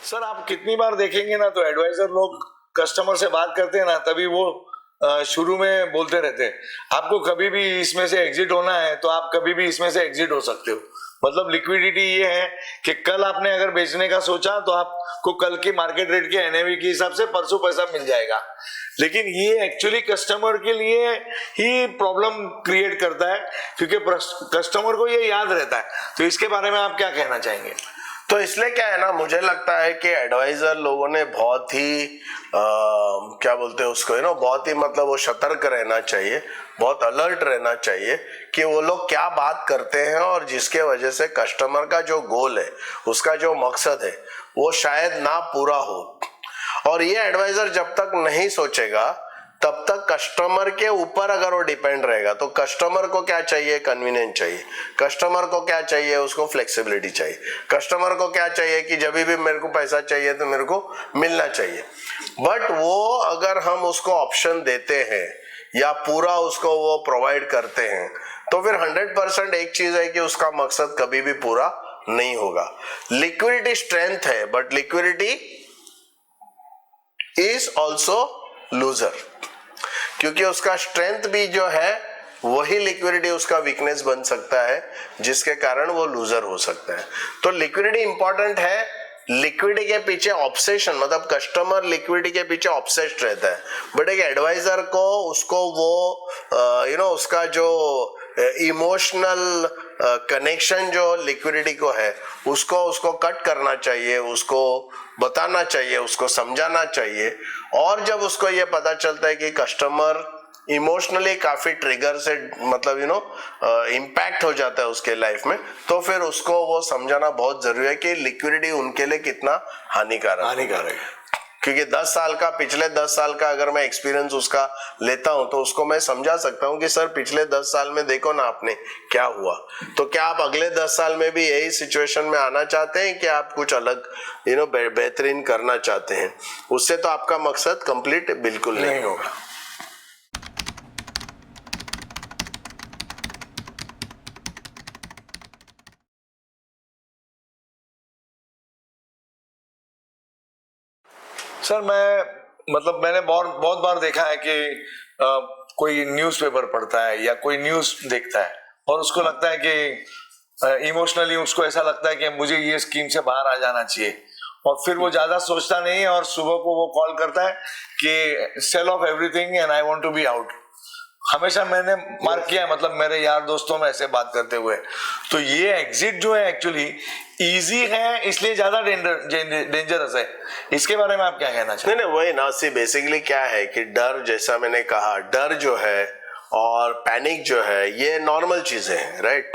Sir आप कितनी बार देखेंगे ना, तो एडवाइजर लोग कस्टमर से बात करते हैं ना, तभी वो शुरू में बोलते रहते हैं आपको कभी भी इसमें से एग्जिट होना है तो आप कभी भी इसमें से एग्जिट हो सकते हो। मतलब लिक्विडिटी ये है कि कल आपने अगर बेचने का सोचा तो आपको कल की मार्केट रेट के एनएवी के हिसाब से परसों पैसा मिल जाएगा। लेकिन ये एक्चुअली कस्टमर के लिए ही प्रॉब्लम क्रिएट करता है, क्योंकि कस्टमर को ये याद रहता है। तो इसके बारे में आप क्या कहना चाहेंगे? तो इसलिए क्या है ना, मुझे लगता है कि एडवाइजर लोगों ने बहुत ही क्या बोलते हैं उसको, बहुत ही मतलब वो सतर्क रहना चाहिए, बहुत अलर्ट रहना चाहिए कि वो लोग क्या बात करते हैं और जिसके वजह से कस्टमर का जो गोल है, उसका जो मकसद है, वो शायद ना पूरा हो। और ये एडवाइजर जब तक नहीं सोचेगा तब तक कस्टमर के ऊपर अगर वो डिपेंड रहेगा, तो कस्टमर को क्या चाहिए, कन्वीनियंस चाहिए। कस्टमर को क्या चाहिए, उसको फ्लेक्सिबिलिटी चाहिए। कस्टमर को क्या चाहिए कि जब भी मेरे को पैसा चाहिए तो मेरे को मिलना चाहिए। बट वो अगर हम उसको ऑप्शन देते हैं या पूरा उसको वो प्रोवाइड करते हैं, तो फिर 100% एक चीज है कि उसका मकसद कभी भी पूरा नहीं होगा। लिक्विडिटी स्ट्रेंथ है, but liquidity is also loser, क्योंकि उसका स्ट्रेंथ भी जो है वही लिक्विडिटी उसका वीकनेस बन सकता है, जिसके कारण वो लूजर हो सकता है। तो लिक्विडिटी इंपॉर्टेंट है। लिक्विडिटी के पीछे ऑब्सेशन, मतलब कस्टमर लिक्विडिटी के पीछे ऑब्सेस्ड रहता है, बट एक एडवाइजर को उसको वो उसका जो इमोशनल कनेक्शन जो लिक्विडिटी को है, उसको कट करना चाहिए, उसको बताना चाहिए, उसको समझाना चाहिए। और जब उसको ये पता चलता है कि कस्टमर इमोशनली काफी ट्रिगर से मतलब इम्पैक्ट हो जाता है उसके लाइफ में, तो फिर उसको वो समझाना बहुत जरूरी है कि लिक्विडिटी उनके लिए कितना हानिकारक है। क्योंकि 10 साल का, पिछले 10 साल का अगर मैं एक्सपीरियंस उसका लेता हूं तो उसको मैं समझा सकता हूं कि सर पिछले 10 साल में देखो ना आपने क्या हुआ। तो क्या आप अगले 10 साल में भी यही सिचुएशन में आना चाहते हैं कि आप कुछ अलग बेहतरीन करना चाहते हैं? उससे तो आपका मकसद कंप्लीट बिल्कुल नहीं होगा। सर मैंने बहुत बार देखा है कि कोई न्यूज़पेपर पढ़ता है या कोई न्यूज़ देखता है और उसको लगता है कि इमोशनली उसको ऐसा लगता है कि मुझे ये स्कीम से बाहर आ जाना चाहिए, और फिर वो ज्यादा सोचता नहीं है और सुबह को वो कॉल करता है कि sell off everything and I want to be out. हमेशा मैंने मार्क किया है, मतलब मेरे यार दोस्तों में ऐसे बात करते हुए। तो ये एग्जिट जो है एक्चुअली इजी है, इसलिए ज्यादा डेंजरस है। इसके बारे में आप क्या कहना चाहते हैं? नहीं, वही ना, सी बेसिकली क्या है कि डर, जैसा मैंने कहा, डर जो है और पैनिक जो है, ये नॉर्मल चीजें हैं, राइट।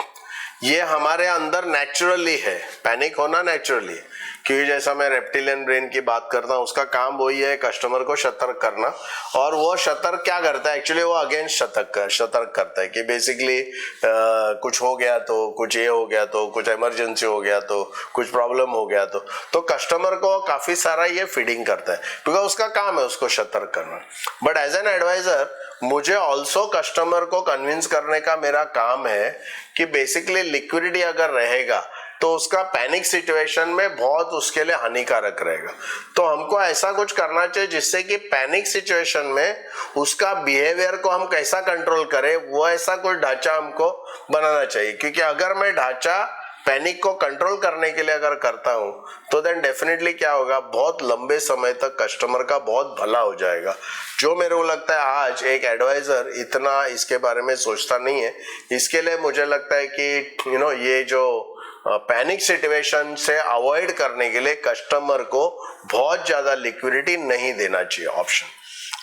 ये हमारे अंदर नेचुरली है, पैनिक होना नेचुरली। क्योंकि जैसा मैं रेप्टिलियन ब्रेन की बात करता हूँ, उसका काम वही है कस्टमर को सतर्क करना। और वो सतर्क क्या करता है एक्चुअली, वो अगेंस्ट सतर्क करता है कि बेसिकली कुछ हो गया तो, कुछ ये हो गया तो, कुछ इमरजेंसी हो गया तो, कुछ प्रॉब्लम हो गया तो कस्टमर को काफी सारा ये फीडिंग करता है, क्योंकि उसका काम है उसको सतर्क करना। बट एज एन एडवाइजर मुझे ऑल्सो कस्टमर को कन्विंस करने का मेरा काम है कि बेसिकली लिक्विडिटी अगर रहेगा तो उसका पैनिक सिचुएशन में बहुत उसके लिए हानिकारक रहेगा। तो हमको ऐसा कुछ करना चाहिए जिससे कि पैनिक सिचुएशन में उसका बिहेवियर को हम कैसा कंट्रोल करें, वो ऐसा कोई ढांचा हमको बनाना चाहिए। क्योंकि अगर मैं ढांचा पैनिक को कंट्रोल करने के लिए अगर करता हूं तो देन डेफिनेटली क्या होगा, बहुत लंबे समय तक कस्टमर का बहुत भला हो जाएगा। जो मेरे को लगता है आज एक एडवाइजर इतना इसके बारे में सोचता नहीं है। इसके लिए मुझे लगता है कि ये जो पैनिक सिचुएशन से अवॉइड करने के लिए कस्टमर को बहुत ज्यादा लिक्विडिटी नहीं देना चाहिए ऑप्शन।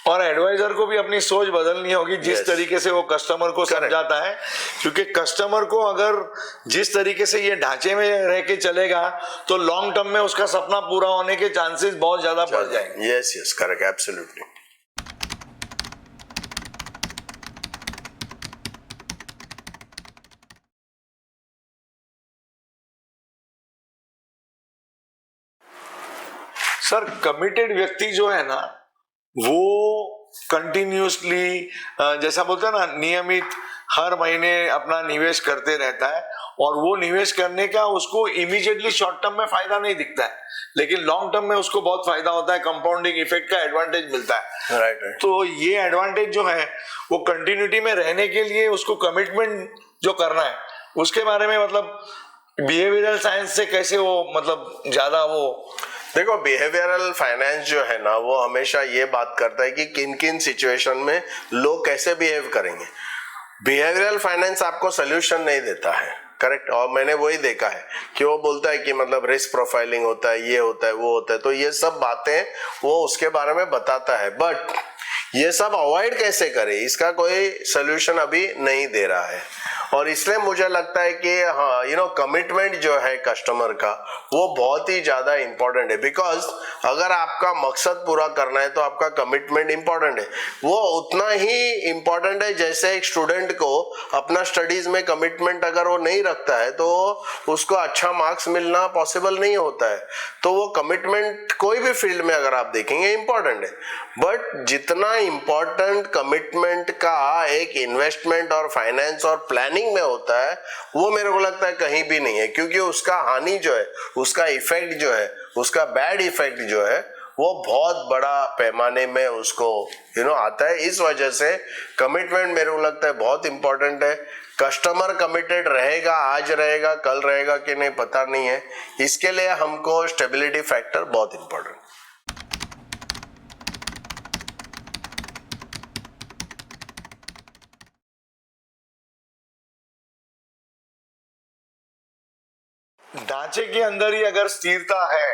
और एडवाइजर को भी अपनी सोच बदलनी होगी, जिस तरीके से वो कस्टमर को समझाता है। क्योंकि कस्टमर को अगर जिस तरीके से ये ढांचे में रह के चलेगा तो लॉन्ग टर्म में उसका सपना पूरा होने के चांसेस बहुत ज्यादा बढ़ जाएंगे। Yes, correct, absolutely. Sir committed व्यक्ति जो है ना, वो कंटिन्यूसली जैसा बोलते हैं ना, नियमित हर महीने अपना निवेश करते रहता है, और वो निवेश करने का उसको इमीडिएटली शॉर्ट टर्म में फायदा नहीं दिखता है, लेकिन लॉन्ग टर्म में उसको बहुत फायदा होता है, कंपाउंडिंग इफेक्ट का एडवांटेज मिलता है। राइट। तो ये एडवांटेज जो है वो कंटिन्यूटी में रहने के लिए उसको कमिटमेंट जो करना है उसके बारे में, मतलब बिहेवियरल साइंस से कैसे वो मतलब ज्यादा वो। देखो, बिहेवियरल फाइनेंस जो है ना वो हमेशा ये बात करता है कि किन किन सिचुएशन में लोग कैसे बिहेव करेंगे। बिहेवियरल फाइनेंस आपको सोल्यूशन नहीं देता है, करेक्ट। और मैंने वही देखा है कि वो बोलता है कि मतलब रिस्क प्रोफाइलिंग होता है, ये होता है, वो होता है, तो ये सब बातें वो उसके बारे में बताता है, बट ये सब अवॉइड कैसे करे इसका कोई सोल्यूशन अभी नहीं दे रहा है। और इसलिए मुझे लगता है कि हाँ, कमिटमेंट जो है कस्टमर का वो बहुत ही ज्यादा इंपॉर्टेंट है, बिकॉज अगर आपका मकसद पूरा करना है तो आपका कमिटमेंट इंपॉर्टेंट है। वो उतना ही इंपॉर्टेंट है जैसे एक स्टूडेंट को अपना स्टडीज में कमिटमेंट अगर वो नहीं रखता है तो उसको अच्छा मार्क्स मिलना पॉसिबल नहीं होता है। तो वो कमिटमेंट कोई भी फील्ड में अगर आप देखेंगे इंपॉर्टेंट है, बट जितना इंपॉर्टेंट कमिटमेंट का एक इन्वेस्टमेंट और फाइनेंस और प्लानिंग में होता है वो मेरे को लगता है कहीं भी नहीं है, क्योंकि उसका हानि जो है, उसका इफेक्ट जो है, उसका बैड इफेक्ट जो है वो बहुत बड़ा पैमाने में उसको आता है। इस वजह से कमिटमेंट मेरे को लगता है बहुत इंपॉर्टेंट है। कस्टमर कमिटेड रहेगा, आज रहेगा, कल रहेगा कि नहीं पता नहीं है, इसके लिए हमको स्टेबिलिटी फैक्टर बहुत इंपॉर्टेंट। ढांचे के अंदर ही अगर स्थिरता है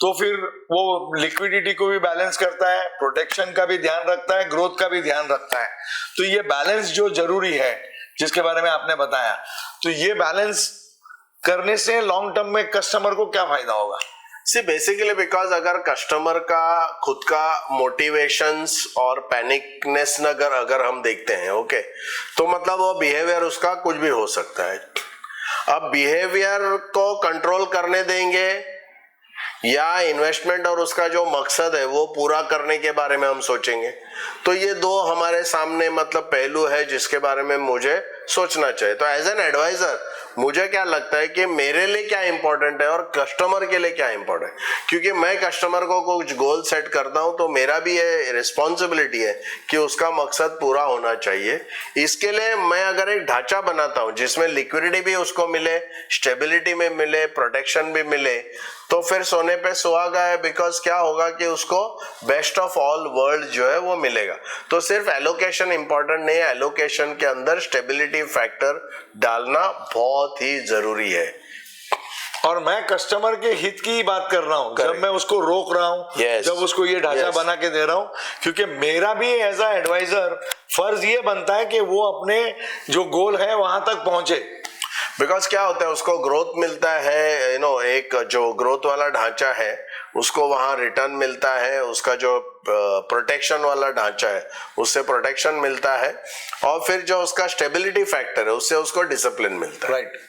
तो फिर वो लिक्विडिटी को भी बैलेंस करता है, प्रोटेक्शन का भी ध्यान रखता है, ग्रोथ का भी ध्यान रखता है। तो ये बैलेंस जो जरूरी है जिसके बारे में आपने बताया, तो ये बैलेंस करने से लॉन्ग टर्म में कस्टमर को क्या फायदा होगा? सी बेसिकली बिकॉज अगर कस्टमर का खुद का मोटिवेशंस और पैनिकनेस अगर हम देखते हैं, ओके, तो मतलब वो बिहेवियर उसका कुछ भी हो सकता है। अब बिहेवियर को कंट्रोल करने देंगे या इन्वेस्टमेंट और उसका जो मकसद है वो पूरा करने के बारे में हम सोचेंगे, तो ये दो हमारे सामने मतलब पहलू है जिसके बारे में मुझे सोचना चाहिए। तो एज एन एडवाइजर मुझे क्या लगता है कि मेरे लिए क्या इंपॉर्टेंट है और कस्टमर के लिए क्या इंपॉर्टेंट है, क्योंकि मैं कस्टमर को कुछ गोल सेट करता हूं तो मेरा भी ये रिस्पॉन्सिबिलिटी है कि उसका मकसद पूरा होना चाहिए। इसके लिए मैं अगर एक ढांचा बनाता हूं जिसमें लिक्विडिटी भी उसको मिले, स्टेबिलिटी में मिले, प्रोटेक्शन भी मिले, तो फिर सोने पे सुहागा है, बिकॉज क्या होगा कि उसको बेस्ट ऑफ ऑल वर्ल्ड जो है वो मिलेगा। तो सिर्फ एलोकेशन इंपॉर्टेंट नहीं है, एलोकेशन के अंदर स्टेबिलिटी फैक्टर डालना बहुत ही जरूरी है। और मैं कस्टमर के हित की बात कर रहा हूँ जब मैं उसको रोक रहा हूँ, जब उसको ये ढांचा बना के दे रहा हूँ, क्योंकि मेरा भी एज अ एडवाइजर फर्ज ये बनता है कि वो अपने जो गोल है वहां तक पहुंचे। बिकॉज क्या होता है, उसको ग्रोथ मिलता है, एक जो ग्रोथ वाला ढांचा है उसको वहां रिटर्न मिलता है, उसका जो प्रोटेक्शन वाला ढांचा है उससे प्रोटेक्शन मिलता है, और फिर जो उसका स्टेबिलिटी फैक्टर है उससे उसको डिसिप्लिन मिलता है। राइट।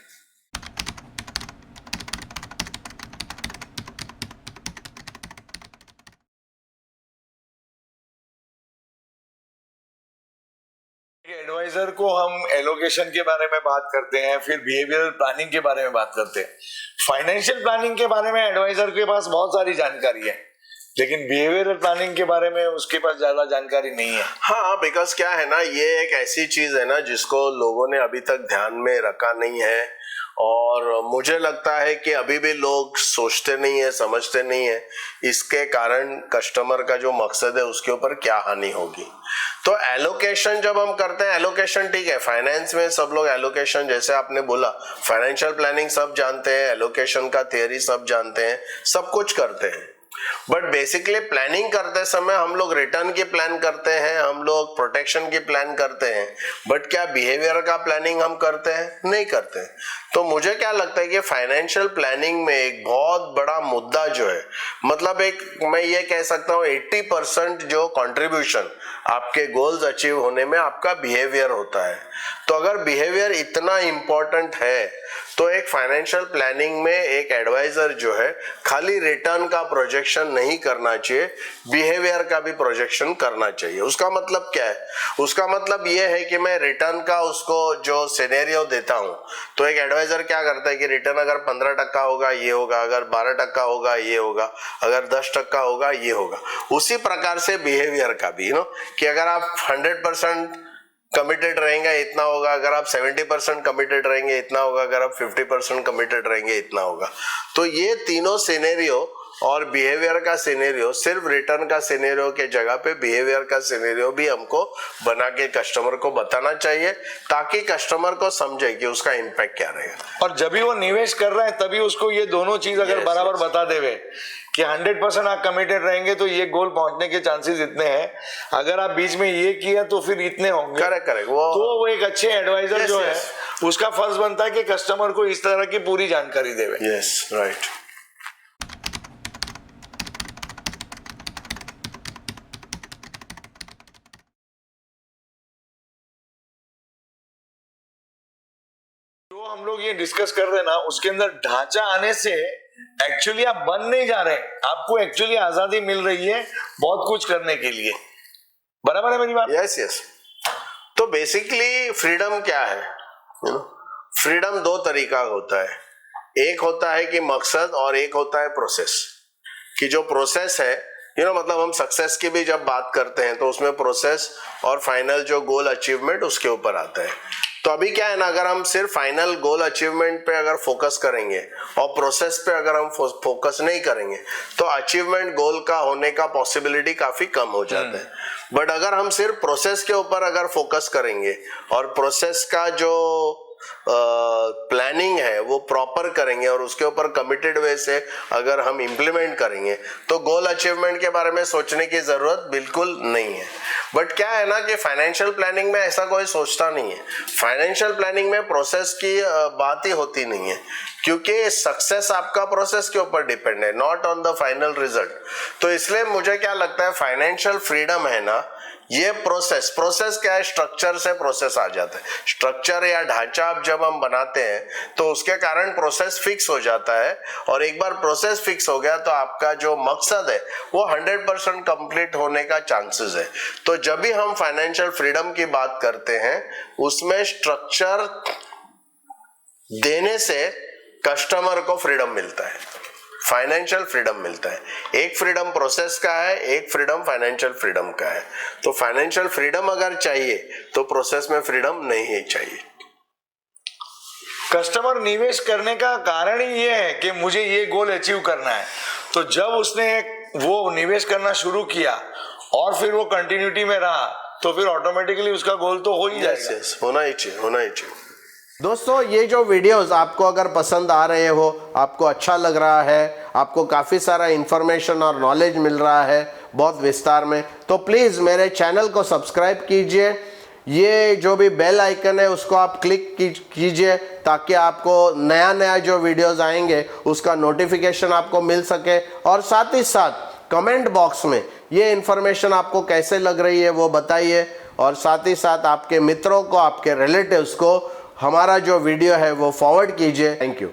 एडवाइजर को हम एलोकेशन के बारे में बात करते हैं, फिर बिहेवियरल प्लानिंग के बारे में बात करते हैं। फाइनेंशियल प्लानिंग के बारे में एडवाइजर के पास बहुत सारी जानकारी है, लेकिन बिहेवियरल प्लानिंग के बारे में उसके पास ज्यादा जानकारी नहीं है। हाँ, बिकॉज क्या है ना, ये एक ऐसी चीज है ना जिसको लोगों ने अभी तक ध्यान में रखा नहीं है, और मुझे लगता है कि अभी भी लोग सोचते नहीं है, समझते नहीं है, इसके कारण कस्टमर का जो मकसद है उसके ऊपर क्या हानि होगी। तो एलोकेशन जब हम करते हैं, एलोकेशन ठीक है, फाइनेंस में सब लोग एलोकेशन, जैसे आपने बोला, फाइनेंशियल प्लानिंग सब जानते हैं, एलोकेशन का थियरी सब जानते हैं, सब कुछ करते हैं, बट बेसिकली प्लानिंग करते समय हम लोग रिटर्न की प्लान करते हैं, हम लोग प्रोटेक्शन की प्लान करते हैं, बट क्या बिहेवियर का प्लानिंग हम करते हैं? नहीं करते। तो मुझे क्या लगता है कि फाइनेंशियल प्लानिंग में एक बहुत बड़ा मुद्दा जो है, मतलब एक मैं ये कह सकता हूँ 80% जो कंट्रीब्यूशन आपके गोल्स अचीव होने में आपका बिहेवियर होता है। तो अगर बिहेवियर इतना इंपॉर्टेंट है तो एक फाइनेंशियल प्लानिंग में एक एडवाइजर जो है खाली रिटर्न का प्रोजेक्शन नहीं करना चाहिए, बिहेवियर का भी प्रोजेक्शन करना चाहिए। उसका मतलब क्या है? उसका मतलब ये है कि मैं रिटर्न का उसको जो सिनेरियो देता हूं, तो एक एडवाइजर क्या करता है कि रिटर्न अगर 15% होगा ये होगा, अगर 12% होगा ये होगा, अगर 10% होगा ये होगा। उसी प्रकार से बिहेवियर का भी कि अगर आप 100% कमिटेड रहेंगे इतना होगा, अगर आप 70% कमिटेड रहेंगे इतना होगा, अगर आप 50% कमिटेड रहेंगे इतना होगा। तो ये तीनों सिनेरियो और बिहेवियर का सिनेरियो, सिर्फ रिटर्न का सिनेरियो के जगह पे बिहेवियर का सिनेरियो भी हमको बना के कस्टमर को बताना चाहिए, ताकि कस्टमर को समझे कि उसका इम्पैक्ट क्या रहेगा। और जब भी वो निवेश कर रहा है तभी उसको ये दोनों चीज अगर बराबर बता देवे कि 100% आप कमिटेड रहेंगे तो ये गोल पहुंचने के चांसेस इतने हैं, अगर आप बीच में ये किया तो फिर इतने होंगे। करेक्ट वो एक अच्छे एडवाइजर जो है उसका फर्ज बनता है कि कस्टमर को इस तरह की पूरी जानकारी देवे। Yes, right. जो हम लोग ये डिस्कस कर रहे हैं ना, उसके अंदर ढांचा आने से एक्चुअली आप बन नहीं जा रहे, आपको एक्चुअली आजादी मिल रही है बहुत कुछ करने के लिए। बराबर है मेरी बात? Yes yes. तो बेसिकली फ्रीडम क्या है? फ्रीडम दो तरीका होता है, एक होता है कि मकसद और एक होता है प्रोसेस। कि जो प्रोसेस है मतलब हम सक्सेस की भी जब बात करते हैं तो उसमें प्रोसेस और फाइनल जो गोल अचीवमेंट उसके ऊपर आता है। तो अभी क्या है ना, अगर हम सिर्फ फाइनल गोल अचीवमेंट पे अगर फोकस करेंगे और प्रोसेस पे अगर हम फोकस नहीं करेंगे तो अचीवमेंट गोल का होने का पॉसिबिलिटी काफी कम हो जाता है। बट अगर हम सिर्फ प्रोसेस के ऊपर अगर फोकस करेंगे और प्रोसेस का जो प्लानिंग है वो प्रॉपर करेंगे और उसके ऊपर कमिटेड वे से अगर हम इम्प्लीमेंट करेंगे तो गोल अचीवमेंट के बारे में सोचने की जरूरत बिल्कुल नहीं है। बट क्या है ना कि फाइनेंशियल प्लानिंग में ऐसा कोई सोचता नहीं है। फाइनेंशियल प्लानिंग में प्रोसेस की बात ही होती नहीं है, क्योंकि सक्सेस आपका प्रोसेस के ऊपर डिपेंड है, not on the final result. तो इसलिए मुझे क्या लगता है, फाइनेंशियल फ्रीडम है ना, ये प्रोसेस क्या है, स्ट्रक्चर से प्रोसेस आ जाता है। स्ट्रक्चर या ढांचा आप जब हम बनाते हैं तो उसके कारण प्रोसेस फिक्स हो जाता है, और एक बार प्रोसेस फिक्स हो गया तो आपका जो मकसद है वो 100% कंप्लीट होने का चांसेस है। तो जब भी हम फाइनेंशियल फ्रीडम की बात करते हैं उसमें स्ट्रक्चर देने से कस्टमर को फ्रीडम मिलता है, फाइनेंशियल फ्रीडम मिलता है। एक फ्रीडम प्रोसेस का है, एक फ्रीडम फाइनेंशियल फ्रीडम का है। तो फाइनेंशियल फ्रीडम अगर चाहिए तो प्रोसेस में फ्रीडम नहीं चाहिए। कस्टमर निवेश करने का कारण ही ये है कि मुझे ये गोल अचीव करना है। तो जब उसने वो निवेश करना शुरू किया और फिर वो कंटिन्यूटी में रहा तो फिर ऑटोमेटिकली उसका गोल तो हो ही जाएगा। यस, होना ही चाहिए। दोस्तों, ये जो वीडियोस आपको अगर पसंद आ रहे हो, आपको अच्छा लग रहा है, आपको काफ़ी सारा इन्फॉर्मेशन और नॉलेज मिल रहा है बहुत विस्तार में, तो प्लीज़ मेरे चैनल को सब्सक्राइब कीजिए। ये जो भी बेल आइकन है उसको आप क्लिक कीजिए ताकि आपको नया जो वीडियोस आएंगे उसका नोटिफिकेशन आपको मिल सके। और साथ ही साथ कमेंट बॉक्स में ये इन्फॉर्मेशन आपको कैसे लग रही है वो बताइए, और साथ ही साथ आपके मित्रों को, आपके रिलेटिव्स को हमारा जो वीडियो है वो फॉरवर्ड कीजिए। Thank you.